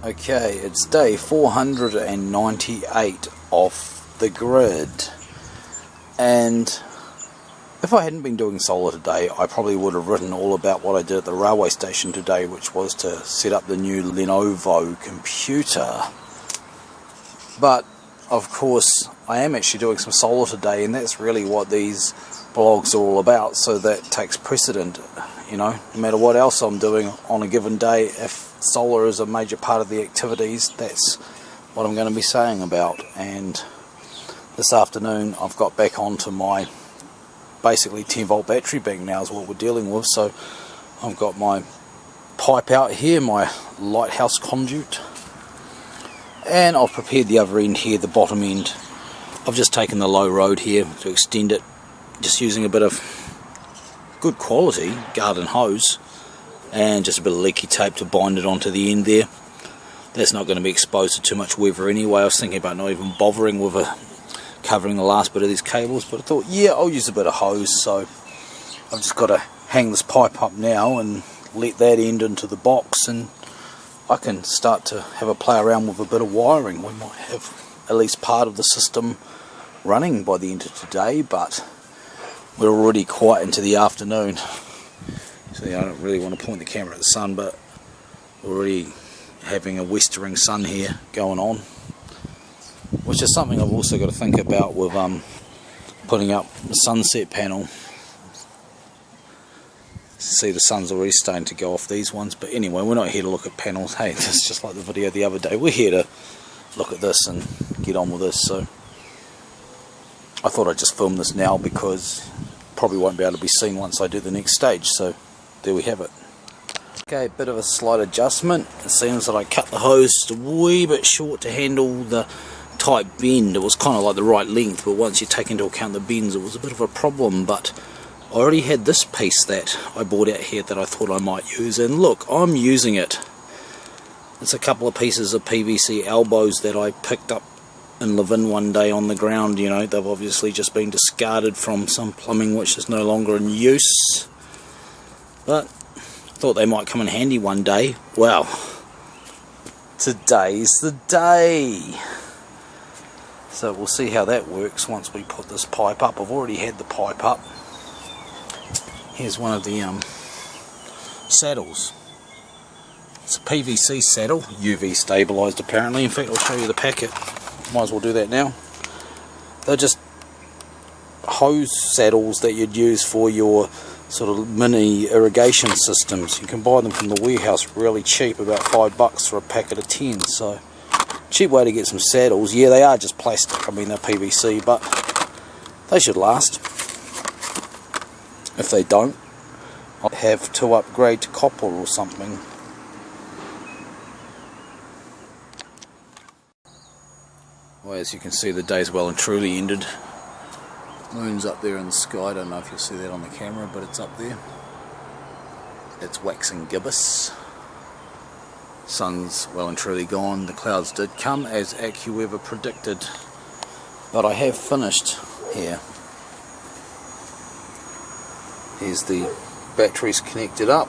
Okay, it's day 498 off the grid, and if I hadn't been doing solar today, I probably would have written all about what I did at the railway station today, which was to set up the new Lenovo computer. But of course I am actually doing some solar today, and that's really what these blogs are all about, so that takes precedent. You know, no matter what else I'm doing on a given day, if solar is a major part of the activities, that's what I'm going to be saying about. And this afternoon I've got back onto my basically 10 volt battery bank now is what we're dealing with. So I've got my pipe out here, my Lighthouse Conduit, and I've prepared the other end here, the bottom end. I've just taken the low road here to extend it, just using a bit of good quality garden hose and just a bit of leaky tape to bind it onto the end there. That's not going to be exposed to too much weather anyway. I was thinking about not even bothering with covering the last bit of these cables, but I thought, yeah, I'll use a bit of hose. So I've just got to hang this pipe up now and let that end into the box, and I can start to have a play around with a bit of wiring. We might have at least part of the system running by the end of today, but we're already quite into the afternoon. So I don't really want to point the camera at the sun, but we're already having a westering sun here going on, which is something I've also got to think about with putting up the sunset panel. See, the sun's already starting to go off these ones, but anyway, we're not here to look at panels. Hey, it's just like the video the other day. We're here to look at this and get on with this. So I thought I'd just film this now because probably won't be able to be seen once I do the next stage. So there we have it. Okay, bit of a slight adjustment. It seems that I cut the hose just a wee bit short to handle the tight bend. It was kind of like the right length, but once you take into account the bends, it was a bit of a problem. But I already had this piece that I bought out here that I thought I might use, and look, I'm using it. It's a couple of pieces of PVC elbows that I picked up in Levin one day on the ground. You know, they've obviously just been discarded from some plumbing which is no longer in use, but I thought they might come in handy one day. Well, today's the day. So we'll see how that works once we put this pipe up. I've already had the pipe up. Here's one of the saddles. It's a PVC saddle, UV stabilised apparently. In fact, I'll show you the packet. Might as well do that now. They're just hose saddles that you'd use for your sort of mini irrigation systems. You can buy them from the warehouse really cheap, about $5 for a packet of 10. So cheap way to get some saddles. Yeah, they are just plastic. I mean, they're PVC, but they should last. If they don't, I'll have to upgrade to copper or something. Well, as you can see, the day's well and truly ended. Moon's up there in the sky. I don't know if you'll see that on the camera, but it's up there. It's waxing gibbous. Sun's well and truly gone. The clouds did come as AccuWeather predicted, but I have finished here. Here's the batteries connected up.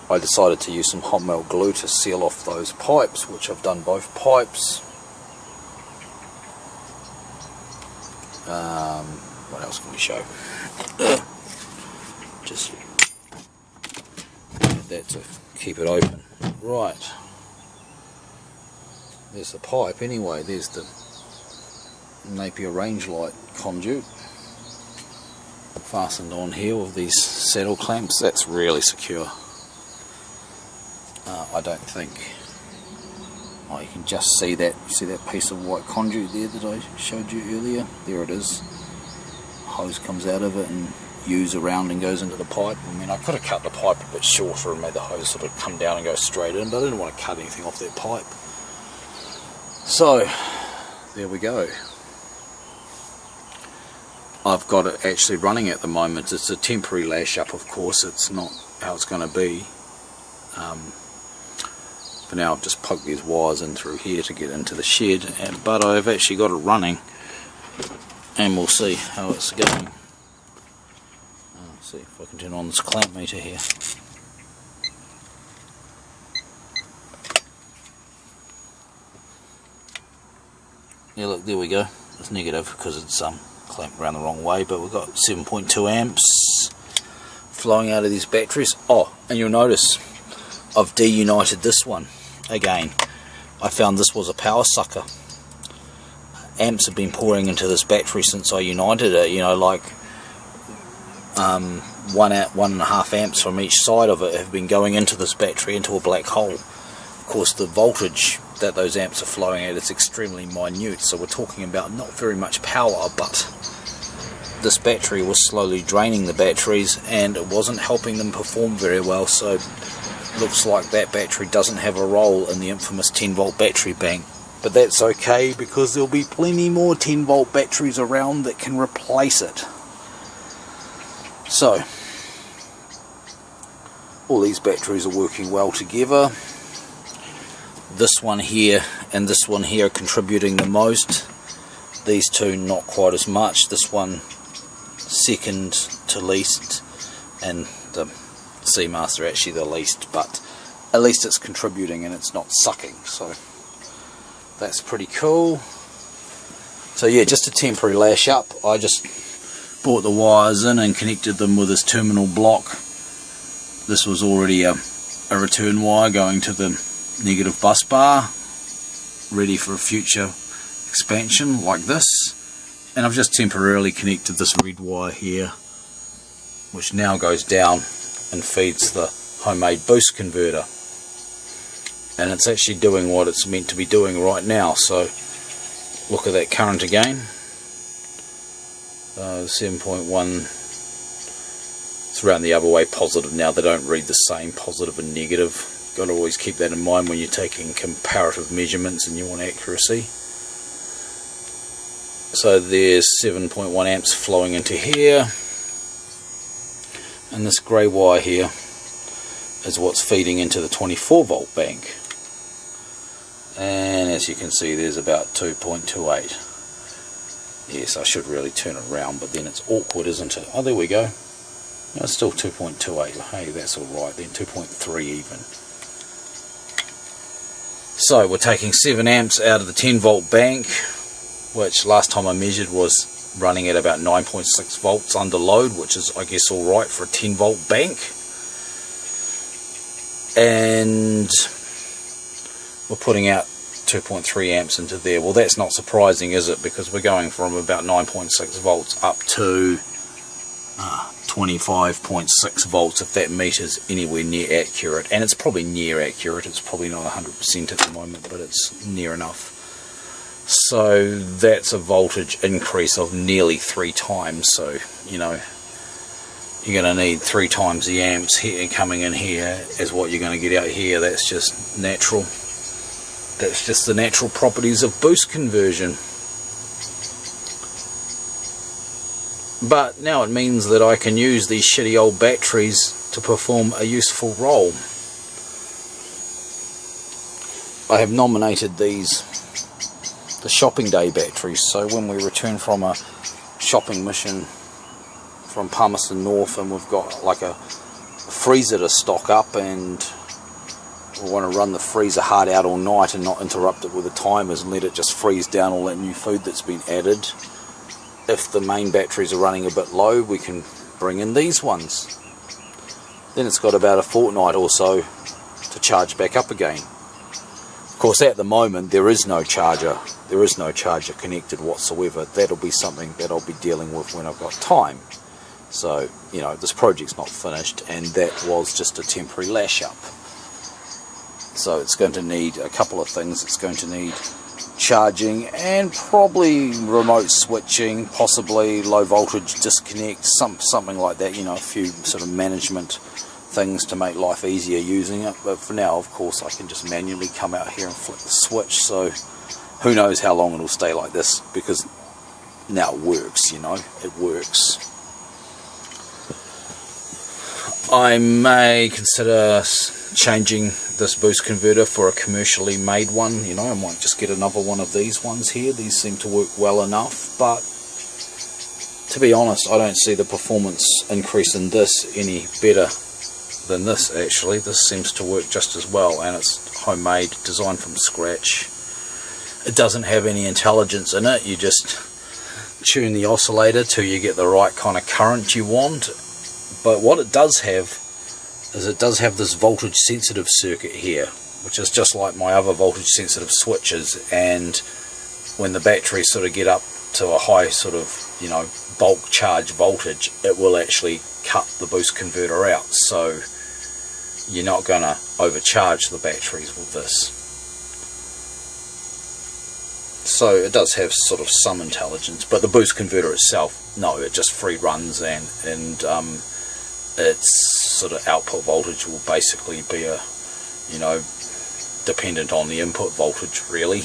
I decided to use some hot melt glue to seal off those pipes, which I've done both pipes. What else can we show? Just add that to keep it open. Right. There's the pipe anyway. There's the Napier range light conduit fastened on here with these saddle clamps. That's really secure. I don't think, oh, you can just see that piece of white conduit there that I showed you earlier. There it is. Hose comes out of it and uses around and goes into the pipe. I mean, I could have cut the pipe a bit shorter and made the hose sort of come down and go straight in, but I didn't want to cut anything off that pipe. So there we go. I've got it actually running at the moment. It's a temporary lash up, of course. It's not how it's going to be. For now, I've just poked these wires in through here to get into the shed, but I've actually got it running, and we'll see how it's going. Let's see if I can turn on this clamp meter here. Yeah, look, there we go. It's negative because it's clamped around the wrong way, but we've got 7.2 amps flowing out of these batteries. Oh, and you'll notice I've deunited this one again. I found this was a power sucker. Amps have been pouring into this battery since I united it, you know, like 1.5 amps from each side of it have been going into this battery, into a black hole. Of course, the voltage that those amps are flowing at is extremely minute, so we're talking about not very much power, but this battery was slowly draining the batteries and it wasn't helping them perform very well. So looks like that battery doesn't have a role in the infamous 10 volt battery bank, but that's okay because there'll be plenty more 10 volt batteries around that can replace it. So all these batteries are working well together. This one here and this one here are contributing the most. These two not quite as much. This one second to least, and the Seamaster actually the least, but at least it's contributing and it's not sucking, so that's pretty cool. So yeah, just a temporary lash up. I just brought the wires in and connected them with this terminal block. This was already a return wire going to the negative bus bar, ready for a future expansion like this. And I've just temporarily connected this red wire here, which now goes down and feeds the homemade boost converter. And it's actually doing what it's meant to be doing right now. So look at that current again. 7.1. It's around the other way, positive now. They don't read the same, positive and negative. Got to always keep that in mind when you're taking comparative measurements and you want accuracy. So there's 7.1 amps flowing into here, and this grey wire here is what's feeding into the 24 volt bank, and as you can see there's about 2.28. Yes, I should really turn it around, but then it's awkward, isn't it? Oh, there we go. No, it's still 2.28. Hey, that's alright then, 2.3 even. So we're taking 7 amps out of the 10 volt bank, which last time I measured was running at about 9.6 volts under load, which is I guess alright for a 10 volt bank. And we're putting out 2.3 amps into there. Well, that's not surprising, is it? Because we're going from about 9.6 volts up to 25.6 volts, if that meter's anywhere near accurate. And it's probably near accurate. It's probably not 100% at the moment, but it's near enough. So that's a voltage increase of nearly 3 times. So, you know, you're going to need 3 times the amps here coming in here as what you're going to get out here. That's just natural. That's just the natural properties of boost conversion. But now it means that I can use these shitty old batteries to perform a useful role. I have nominated these the shopping day batteries, so when we return from a shopping mission from Palmerston North and we've got like a freezer to stock up and we want to run the freezer hard out all night and not interrupt it with the timers and let it just freeze down all that new food that's been added. If the main batteries are running a bit low, we can bring in these ones. Then it's got about a fortnight or so to charge back up again. Of course, at the moment there is no charger. There is no charger connected whatsoever. That'll be something that I'll be dealing with when I've got time. So, you know, this project's not finished, and that was just a temporary lash up. So it's going to need a couple of things. It's going to need charging and probably remote switching, possibly low voltage disconnect, something like that, you know, a few sort of management things to make life easier using it. But for now, of course, I can just manually come out here and flick the switch, so who knows how long it'll stay like this, because now it works, you know, it works. I may consider changing this boost converter for a commercially made one. You know, I might just get another one of these ones here. These seem to work well enough, but to be honest, I don't see the performance increase in this any better than this. Actually, this seems to work just as well, and it's homemade, designed from scratch. It doesn't have any intelligence in it. You just tune the oscillator till you get the right kind of current you want. But what it does have is it does have this voltage sensitive circuit here, which is just like my other voltage sensitive switches, and when the batteries sort of get up to a high sort of, you know, bulk charge voltage, it will actually cut the boost converter out, so you're not going to overcharge the batteries with this. So it does have sort of some intelligence, but the boost converter itself, no, it just free runs, and its sort of output voltage will basically be a, you know, dependent on the input voltage really,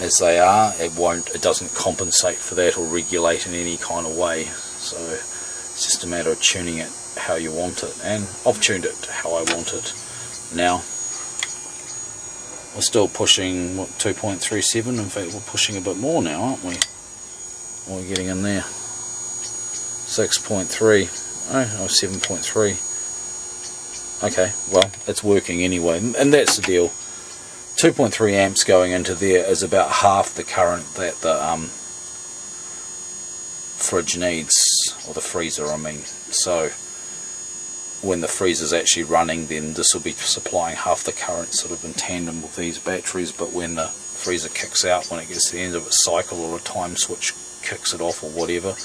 as they are. It doesn't compensate for that or regulate in any kind of way, so it's just a matter of tuning it how you want it, and I've tuned it how I want it. Now we're still pushing, what, 2.37, in fact we're pushing a bit more now, aren't we? What are we getting in there? 6.3. Oh, 7.3. Okay, well, it's working anyway, and that's the deal. 2.3 amps going into there is about half the current that the fridge needs, or the freezer I mean. So when the freezer's actually running, then this will be supplying half the current sort of in tandem with these batteries, but when the freezer kicks out, when it gets to the end of its cycle, or a time switch kicks it off or whatever,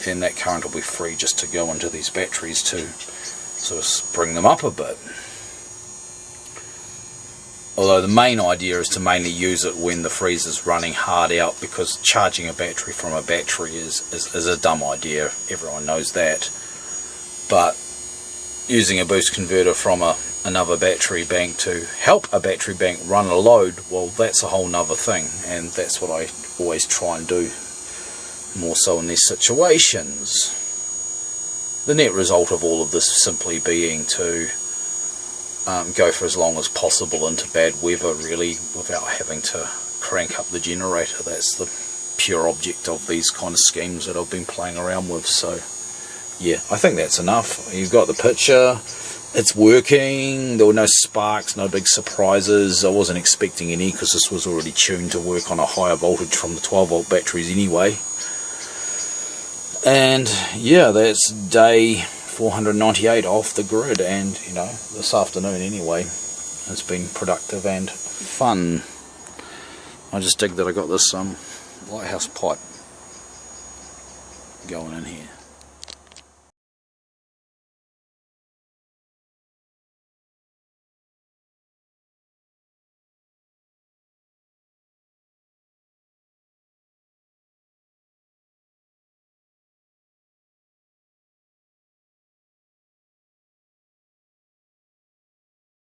then that current will be free just to go into these batteries to sort of bring them up a bit. Although the main idea is to mainly use it when the freezer's running hard out, because charging a battery from a battery is a dumb idea, everyone knows that. But using a boost converter from another battery bank to help a battery bank run a load, well, that's a whole nother thing, and that's what I always try and do, more so in these situations. The net result of all of this simply being to go for as long as possible into bad weather really, without having to crank up the generator. That's the pure object of these kind of schemes that I've been playing around with. So yeah, I think that's enough. You've got the picture, it's working, there were no sparks, no big surprises. I wasn't expecting any, because this was already tuned to work on a higher voltage from the 12 volt batteries anyway. And yeah, that's day 498 off the grid, and you know, this afternoon anyway has been productive and fun. I just dig that I got this lighthouse pipe going in here.